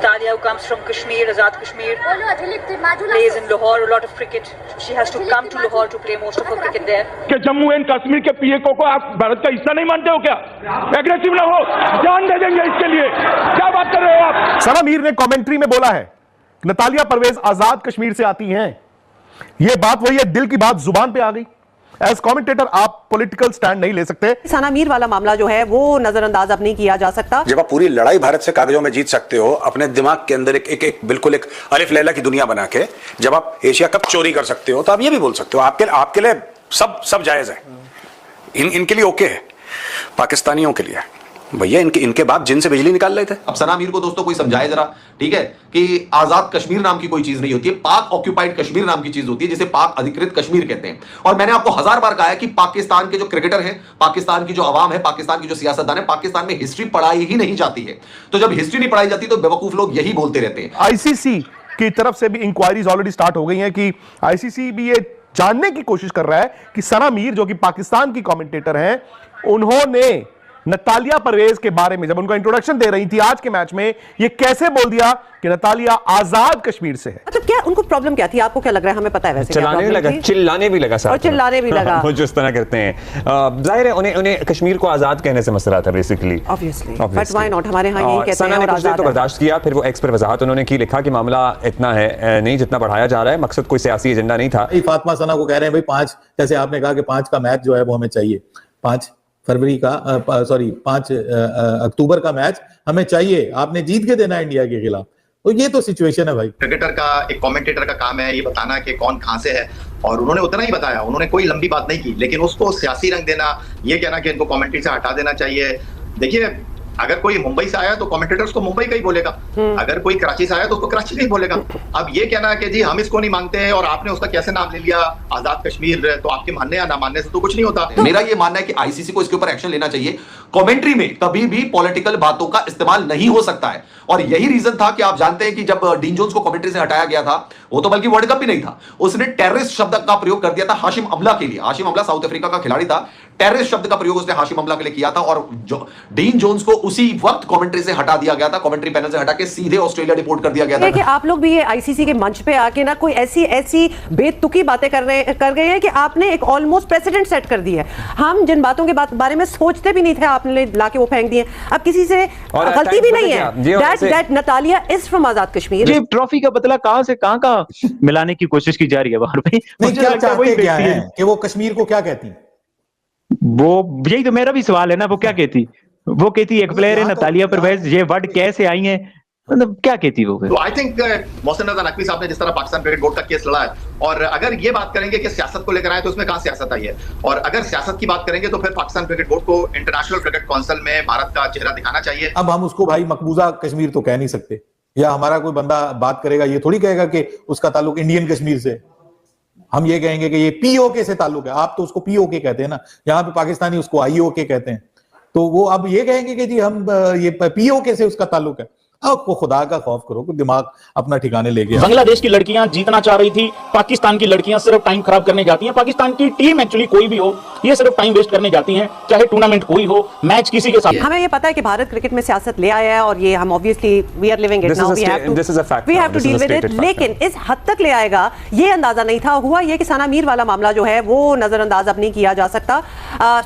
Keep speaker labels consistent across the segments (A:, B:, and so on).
A: Natalia, who comes from Kashmir, Azad Kashmir, plays in Lahore a lot of cricket. She has to come to Lahore to play most of her cricket there.
B: कि Jammu and Kashmir के पीएको को आप भारत का हिस्सा नहीं मानते हो क्या? एग्रेसिव ना हो, जान दे देंगे इसके लिए। क्या बात कर रहे हो आप?
C: सना मीर ने कमेंट्री में बोला है नतालिया परवेज आजाद कश्मीर से आती हैं। यह बात वही है, दिल की बात जुबान पे आ गई। एज कमेंटेटर आप पॉलिटिकल स्टैंड नहीं ले सकते।
D: सना मीर वाला मामला जो है वो नजरअंदाज अब नहीं किया जा सकता।
E: जब आप पूरी लड़ाई भारत से कागजों में जीत सकते हो, अपने दिमाग के अंदर एक बिल्कुल एक अलिफ लैला की दुनिया बना के, जब आप एशिया कप चोरी कर सकते हो, तो आप ये भी बोल सकते हो आपके लिए सब जायज है। इनके लिए ओके है, पाकिस्तानियों के लिए भैया इनके बाप जिनसे बिजली निकाल रहे थे।
F: अब सना मीर को दोस्तों कोई समझाए जरा, ठीक है, कि आजाद कश्मीर नाम की कोई चीज नहीं होती है, पाक ऑक्यूपाइड कश्मीर नाम की चीज होती है, जिसे पाक अधिकृत कश्मीर कहते हैं। और मैंने आपको 1000 बार कहा है कि पाकिस्तान के जो क्रिकेटर हैं, पाकिस्तान की जो आवाम है, पाकिस्तान की जो सियासतदान है, पाकिस्तान में हिस्ट्री पढ़ाई ही नहीं जाती है। तो जब हिस्ट्री नहीं पढ़ाई जाती तो बेवकूफ लोग यही बोलते रहते हैं।
C: आईसीसी की तरफ से भी इंक्वायरीज ऑलरेडी स्टार्ट हो गई हैं कि आईसीसी भी ये जानने की कोशिश कर रहा है कि सना मीर जो कि पाकिस्तान की कमेंटेटर हैं, उन्होंने नतालिया परवेज के बारे में जब उनको इंट्रोडक्शन दे रही थी आज के मैच में, ये कैसे बोल दिया कि नतालिया आजाद कश्मीर से है।
D: मतलब क्या उनको प्रॉब्लम क्या थी? आपको क्या लग रहा है? हमें पता है वैसे
G: चलाने भी लगा, चिल्लाने भी लगा साथ,
D: और चिल्लाने भी लगा।
G: वो जिस तरह करते हैं, जाहिर है उन्हें कश्मीर को आजाद कहने से मसला था basically.
D: Obviously, but why not, हमारे यहाँ यही कहते हैं।
G: सना ने कुछ देर तो बर्दाश्त किया, फिर वो एक्स पर वजाहत उन्होंने की, लिखा कि मामला इतना है नहीं जितना बढ़ाया जा रहा है, मकसद कोई सियासी एजेंडा नहीं था।
H: फातिमा सना को कह रहे हैं भाई 5, जैसे आपने कहा कि 5 का मैच जो है वो हमें चाहिए, 5 फरवरी का 5 अक्टूबर का मैच हमें चाहिए, आपने जीत के देना इंडिया के खिलाफ। तो ये तो सिचुएशन है भाई।
I: क्रिकेटर का, एक कमेंटेटर का काम है ये बताना कि कौन कहां से है, और उन्होंने उतना ही बताया, उन्होंने कोई लंबी बात नहीं की, लेकिन उसको सियासी रंग देना, ये कहना कि इनको कमेंट्री से हटा देना चाहिए। देखिए, अगर कोई मुंबई से आया तो कमेंटेटर उसको मुंबई का ही बोलेगा, अगर कोई कराची से आया तो उसको कराची का ही बोलेगा। अब ये कहना कि जी हम इसको नहीं मानते हैं और आपने उसका कैसे नाम ले लिया आजाद कश्मीर, तो आपके मानने या ना मानने से तो कुछ नहीं होता।
F: मेरा ये मानना है कि आईसीसी को इसके ऊपर एक्शन लेना चाहिए। कमेंट्री में कभी भी पॉलिटिकल बातों का इस्तेमाल नहीं हो सकता है, और यही रीजन था कि आप जानते हैं कि जब डीन जोन्स को कमेंट्री से हटाया गया था, वो तो बल्कि वर्ल्ड कप भी नहीं था, उसने टेररिस्ट शब्द का प्रयोग कर दिया था हाशिम अमला के लिए। हाशिम अमला साउथ अफ्रीका का खिलाड़ी था, टेररिस्ट शब्द का प्रयोग उसने हाशिम अमला के लिए किया था, और डीन जोन्स को उसी वक्त कमेंट्री से हटा दिया गया था, कमेंट्री पैनल से हटा के सीधे ऑस्ट्रेलिया रिपोर्ट कर दिया गया था।
D: कि आप लोग भी ये आईसीसी के मंच पे आके ना कोई ऐसी बेतुकी बातें कर गए हैं कि आपने एक ऑलमोस्ट प्रेसिडेंट सेट कर दी है। हम जिन बातों के बारे में सोचते भी नहीं थे, आपने लाके वो फेंक दिए। अब किसी से गलती भी नहीं है। दैट नतालिया इज फ्रॉम आजाद कश्मीर।
J: ये ट्रॉफी का बदला कहां से कहां मिलाने की कोशिश की जा रही है बाहर पे।
H: मुझे लगता है क्या है कि वो कश्मीर को क्या कहती,
J: वो यही तो मेरा भी सवाल है ना। वो क्या कहती? वो कहती एक प्लेयर है नतालिया परवेज, ये वर्ड कैसे आई है, मतलब क्या कहती वो?
I: तो आई थिंक मोहसिन रजा नकवी साहब ने जिस तरह पाकिस्तान क्रिकेट बोर्ड का केस लड़ा है, और अगर ये बात करेंगे कि सियासत को लेकर आए तो उसमें कहां सियासत आई है, और अगर सियासत की बात करेंगे तो फिर पाकिस्तान क्रिकेट बोर्ड को इंटरनेशनल क्रिकेट काउंसिल में भारत का चेहरा दिखाना चाहिए।
H: अब हम उसको भाई मकबूजा कश्मीर तो कह नहीं सकते, या हमारा कोई बंदा बात करेगा ये थोड़ी कहेगा कि उसका ताल्लुक इंडियन कश्मीर से। हम ये कहेंगे कि ये पीओके से ताल्लुक है, आप तो उसको पीओके कहते हैं ना, यहाँ पे पाकिस्तानी उसको आईओके कहते हैं। तो वो अब ये कहेंगे कि जी हम ये पीओके से उसका ताल्लुक है। आपको खुदा का खौफ करो, दिमाग अपना ठिकाने ले गया।
K: बांग्लादेश की लड़कियां जीतना चाह रही थी, पाकिस्तान की लड़कियां सिर्फ टाइम खराब करने जाती हैं। पाकिस्तान की टीम एक्चुअली कोई भी हो, ये सिर्फ टाइम वेस्ट करने जाती हैं, चाहे टूर्नामेंट कोई हो, मैच किसी के साथ।
D: हमें ये पता है कि भारत क्रिकेट में सियासत ले आया है, और ये हम obviously we are living it now, we have to deal with it. लेकिन इस हद तक ले आएगा ये अंदाजा नहीं था। हुआ ये कि सना मीर वाला मामला जो है वो नजरअंदाज अब नहीं किया जा सकता।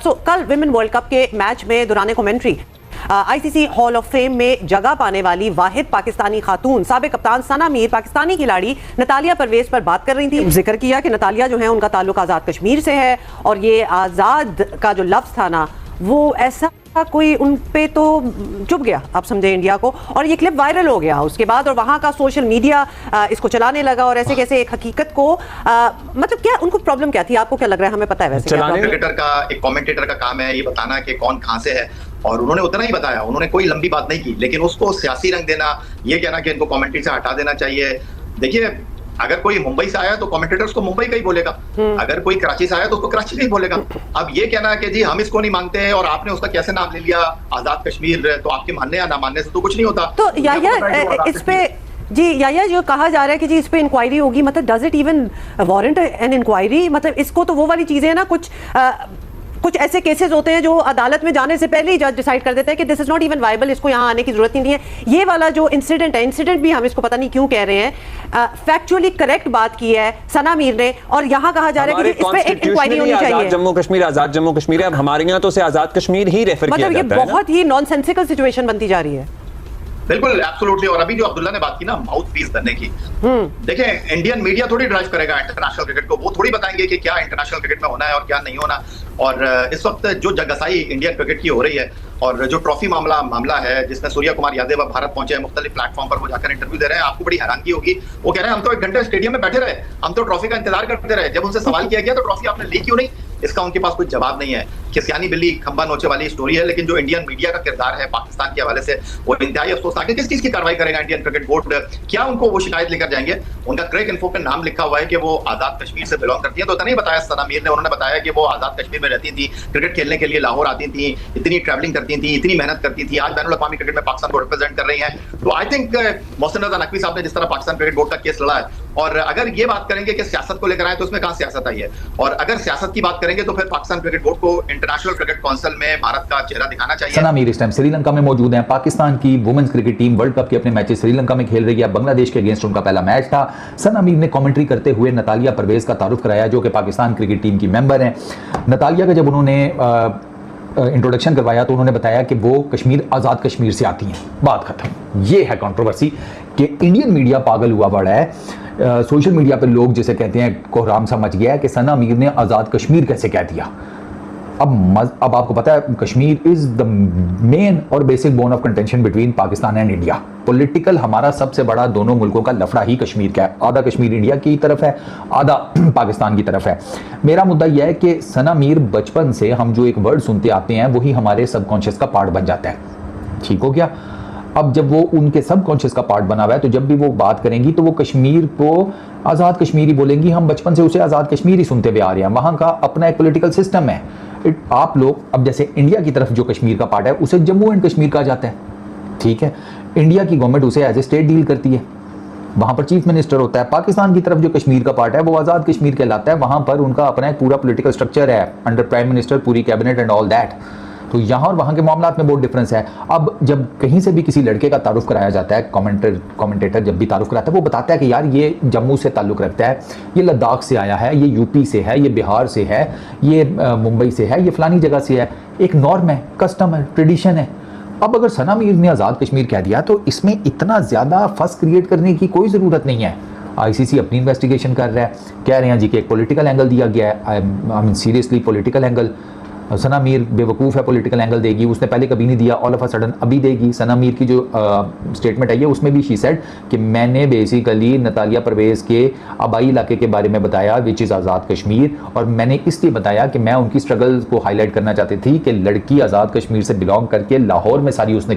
D: सो कल विमेन वर्ल्ड कप के मैच में दौरान commentary ICC hall of fame में जगह पाने वाली वाहिद पाकिस्तानी खातून साबिक कप्तान सना मीर पाकिस्तानी खिलाड़ी नतालिया परवेज पर बात कर रही थी। जिक्र किया कि नतालिया जो है उनका ताल्लुक आजाद कश्मीर से है, और ये आजाद का जो लफ्ज था ना, वो ऐसा कोई उन पे तो चुप गया, आप समझे, इंडिया को। और ये क्लिप वायरल हो गया उसके बाद, और वहां का सोशल मीडिया इसको चलाने लगा, और ऐसे कैसे एक हकीकत को मतलब क्या उनको प्रॉब्लम क्या थी? आपको क्या लग रहा है? हमें पता है वैसे।
I: क्रिकेटर का, एक कमेंटेटर का काम है ये बताना कि कौन कहां से है, और उन्होंने उतना ही बताया, उन्होंने कोई लंबी बात नहीं की, लेकिन उसको सियासी रंग देना, ये कहना कि इनको कमेंट्री से हटा देना चाहिए। देखिए, अगर कोई मुंबई से आया तो कमेंटेटर उसको मुंबई का ही बोलेगा, अगर कोई कराची से आया तो उसको कराची का ही बोलेगा। अब ये कहना कि जी हम इसको नहीं मानते हैं और आपने उसका कैसे नाम ले लिया आजाद कश्मीर, तो आपके मानने या ना मानने से तो कुछ नहीं होता।
D: तो या इस पे जी या जो कहा जा रहा है कि जी इस पे इंक्वायरी होगी, मतलब does it even warrant an inquiry? मतलब इसको तो वो वाली चीजें है ना, कुछ कुछ ऐसे केसेस होते हैं जो अदालत में जाने से पहले ही जज डिसाइड कर देते हैं कि this is not even viable, इसको यहाँ आने की जरूरत नहीं है। ये वाला जो इंसिडेंट है, इंसिडेंट भी हम इसको पता नहीं क्यों कह रहे हैं, फैक्चुअली करेक्ट बात की है सना मीर ने, और यहाँ कहा जा रहा है कि इस पे एक इंक्वायरी होनी चाहिए।
G: जम्मू कश्मीर आजाद जम्मू कश्मीर है, अब हमारे यहाँ तो उसे आजाद कश्मीर ही रेफर किया जाता है।
D: मतलब ये बहुत ही नॉनसेंसिकल सिचुएशन बनती जा रही है।
I: बिल्कुल, एब्सोल्युटली। और अभी जो अब्दुल्ला ने बात की ना माउथ पीस करने की, देखें इंडियन मीडिया थोड़ी ड्राइव करेगा इंटरनेशनल क्रिकेट को, वो थोड़ी बताएंगे कि क्या इंटरनेशनल क्रिकेट में होना है और क्या नहीं होना। और इस वक्त जो जगसाई इंडियन क्रिकेट की हो रही है और जो ट्रॉफी मामला है जिसमें सूर्य कुमार यादव अब भारत पहुंचे हैं, मुख्तलिफ प्लेटफॉर्म पर वो जाकर इंटरव्यू दे रहे हैं, आपको बड़ी हैरानगी होगी। वो कह रहे हैं हम तो 1 घंटे स्टेडियम में बैठे रहे, हम तो ट्रॉफी का इंतजार करते रहे, जब उनसे सवाल किया गया तो ट्रॉफी आपने ली क्यों नहीं, इसका उनके पास कोई जवाब नहीं है। खिसियानी बिल्ली खंबा नोचे वाली स्टोरी है। लेकिन जो इंडियन मीडिया का किरदार है पाकिस्तान के हवाले से वो इंतहाई अफसोसनाक है। किस चीज की कार्रवाई करेगा इंडियन क्रिकेट बोर्ड? क्या उनको वो शिकायत लेकर जाएंगे? उनका क्रिक इन्फो पे नाम लिखा हुआ है कि वो आजाद कश्मीर से बिलोंग करती है, तो इतना नहीं बताया सना मीर ने, उन्होंने बताया कि वो आजाद कश्मीर में रहती थी, क्रिकेट खेलने के लिए लाहौर आती थी, इतनी ट्रैवलिंग करती थी, इतनी मेहनत करती थी, आज बैनुल अक़वामी क्रिकेट में पाकिस्तान को रिप्रेजेंट कर रही हैं। तो आई थिंक मोहसिन रज़ा नकवी साहब ने जिस तरह पाकिस्तान क्रिकेट बोर्ड का केस लड़ा है, और अगर ये बात करेंगे कि सियासत को लेकर आए तो उसमें कहां सियासत आई है, और अगर सियासत की बात करेंगे तो फिर पाकिस्तान क्रिकेट बोर्ड को इंटरनेशनल क्रिकेट काउंसिल में भारत का चेहरा दिखाना चाहिए।
L: सना मीर इस टाइम श्रीलंका में मौजूद हैं। पाकिस्तान की women's cricket team world cup के अपने मैचेस श्रीलंका में खेल रही है। बांग्लादेश के अगेंस्ट उनका पहला मैच था। सना मीर ने कमेंट्री करते हुए नतालिया परवेज का तारुफ कराया जो कि पाकिस्तान क्रिकेट टीम की मेंबर हैं। नतालिया का जब उन्होंने इंट्रोडक्शन करवाया तो उन्होंने बताया कि वो कश्मीर आज़ाद कश्मीर से आती हैं। बात खत्म। ये है कंट्रोवर्सी कि इंडियन मीडिया पागल हुआ पड़ा है। सोशल मीडिया पर लोग जिसे कहते हैं कोहराम सा मच गया है कि सना मीर ने आज़ाद कश्मीर कैसे कह दिया। अब आपको पता है कश्मीर इज द मेन और basic bone of contention between Pakistan and India. Political हमारा सबसे बड़ा दोनों मुल्कों का लफड़ा ही कश्मीर का है। आधा कश्मीर इंडिया की तरफ है, आधा पाकिस्तान की तरफ है। मेरा मुद्दा यह है कि सना मीर बचपन से हम जो एक वर्ड सुनते आते हैं वही हमारे सबकॉन्शियस का पार्ट बन जाता है। ठीक हो गया? अब जब वो उनके सबकॉन्शियस का पार्ट बना हुआ है तो जब भी वो बात करेंगी तो वो कश्मीर को आज़ाद कश्मीर ही बोलेंगी। हम बचपन से उसे आज़ाद कश्मीर ही सुनते हुए आ रहे हैं। वहाँ का अपना एक पॉलिटिकल सिस्टम है। आप लोग अब जैसे इंडिया की तरफ जो कश्मीर का पार्ट है उसे जम्मू एंड कश्मीर कहा जाता है। ठीक है, इंडिया की गवर्नमेंट उसे एज ए स्टेट डील करती है, वहाँ पर चीफ मिनिस्टर होता है। पाकिस्तान की तरफ जो कश्मीर का पार्ट है वो आज़ाद कश्मीर कहलाता है। वहाँ पर उनका अपना एक पूरा पॉलिटिकल स्ट्रक्चर है अंडर प्राइम मिनिस्टर, पूरी कैबिनेट एंड ऑल दैट। तो यहाँ और वहाँ के मामलात में बहुत डिफरेंस है। अब जब कहीं से भी किसी लड़के का तारुफ कराया जाता है, कमेंटेटर जब भी तारुफ कराता है वो बताता है कि यार ये जम्मू से ताल्लुक़ रखता है, ये लद्दाख से आया है, ये यूपी से है, ये बिहार से है, ये मुंबई से है, ये फलानी जगह से है। एक नॉर्म है, कस्टम है, ट्रेडिशन है। अब अगर सना मीर ने आज़ाद कश्मीर कह दिया तो इसमें इतना ज़्यादा फस क्रिएट करने की कोई ज़रूरत नहीं है। आईसीसी अपनी इन्वेस्टिगेशन कर रहा है, कह रहे हैं जी कि एक पॉलिटिकल एंगल दिया गया है। I mean seriously political angle. Sana Mir बेवकूफ़ है, पॉलिटिकल एंगल देगी। उसने पहले कभी नहीं दिया, ऑल ऑफ अ सडन अभी देगी। सना मीर की जो स्टेटमेंट है ये उसमें भी शी सेड कि मैंने बेसिकली नतालिया परवेज़ के आबाई इलाके के बारे में बताया विच इज़ आज़ाद कश्मीर, और मैंने इसलिए बताया कि मैं उनकी स्ट्रगल को हाईलाइट करना चाहती थी कि लड़की आज़ाद कश्मीर से बिलोंग करके लाहौर में सारी उसने